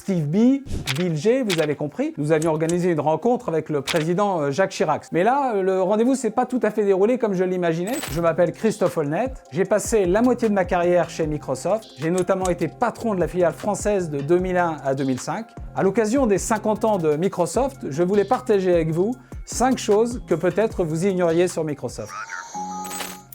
Steve B, Bill G, vous avez compris. Nous avions organisé une rencontre avec le président Jacques Chirac. Mais là, le rendez-vous s'est pas tout à fait déroulé comme je l'imaginais. Je m'appelle Christophe Holnet. J'ai passé la moitié de ma carrière chez Microsoft. J'ai notamment été patron de la filiale française de 2001 à 2005. À l'occasion des 50 ans de Microsoft, je voulais partager avec vous 5 choses que peut-être vous ignoriez sur Microsoft.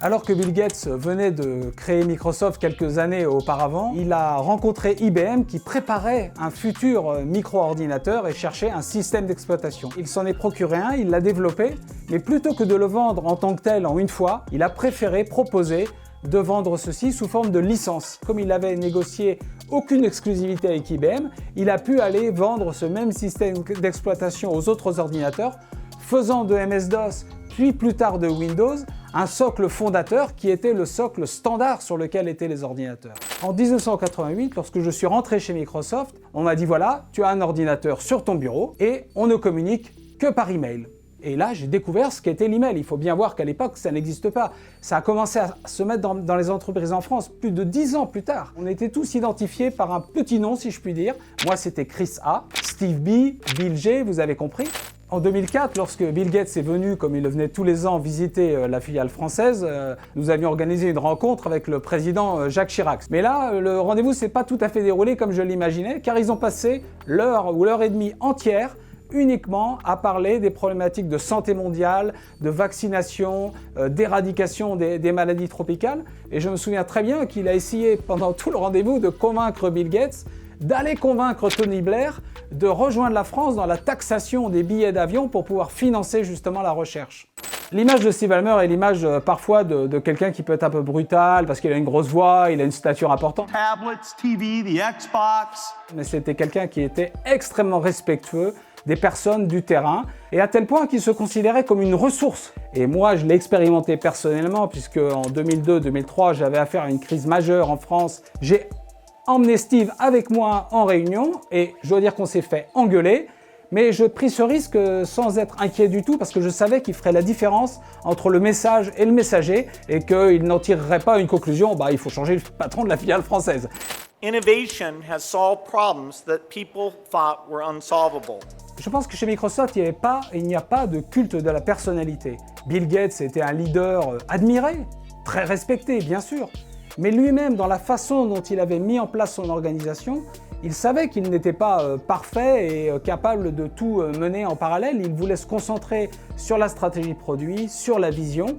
Alors que Bill Gates venait de créer Microsoft quelques années auparavant, il a rencontré IBM qui préparait un futur micro-ordinateur et cherchait un système d'exploitation. Il s'en est procuré un, il l'a développé, mais plutôt que de le vendre en tant que tel en une fois, il a préféré proposer de vendre ceci sous forme de licence. Comme il avait négocié aucune exclusivité avec IBM, il a pu aller vendre ce même système d'exploitation aux autres ordinateurs, faisant de MS-DOS, puis plus tard de Windows, un socle fondateur qui était le socle standard sur lequel étaient les ordinateurs. En 1988, lorsque je suis rentré chez Microsoft, on m'a dit voilà, tu as un ordinateur sur ton bureau et on ne communique que par email. Et là, j'ai découvert ce qu'était l'email. Il faut bien voir qu'à l'époque, ça n'existe pas. Ça a commencé à se mettre dans les entreprises en France plus de 10 ans plus tard. On était tous identifiés par un petit nom, si je puis dire. Moi, c'était Chris A, Steve B, Bill G, vous avez compris. En 2004, lorsque Bill Gates est venu, comme il le venait tous les ans, visiter la filiale française, nous avions organisé une rencontre avec le président Jacques Chirac. Mais là, le rendez-vous s'est pas tout à fait déroulé comme je l'imaginais, car ils ont passé l'heure ou l'heure et demie entière uniquement à parler des problématiques de santé mondiale, de vaccination, d'éradication des maladies tropicales. Et je me souviens très bien qu'il a essayé pendant tout le rendez-vous de convaincre Bill Gates d'aller convaincre Tony Blair de rejoindre la France dans la taxation des billets d'avion pour pouvoir financer justement la recherche. L'image de Steve Ballmer est l'image parfois de quelqu'un qui peut être un peu brutal parce qu'il a une grosse voix, il a une stature importante. Tablets, TV, the Xbox. Mais c'était quelqu'un qui était extrêmement respectueux des personnes du terrain, et à tel point qu'il se considérait comme une ressource. Et moi, je l'ai expérimenté personnellement, puisque en 2002-2003, j'avais affaire à une crise majeure en France. J'ai emmené Steve avec moi en réunion, et je dois dire qu'on s'est fait engueuler, mais je pris ce risque sans être inquiet du tout, parce que je savais qu'il ferait la différence entre le message et le messager, et qu'il n'en tirerait pas une conclusion, il faut changer le patron de la filiale française. Innovation has solved problems that people thought were unsolvable. Je pense que chez Microsoft, il n'y a pas de culte de la personnalité. Bill Gates était un leader admiré, très respecté, bien sûr. Mais lui-même, dans la façon dont il avait mis en place son organisation, il savait qu'il n'était pas parfait et capable de tout mener en parallèle. Il voulait se concentrer sur la stratégie produit, sur la vision.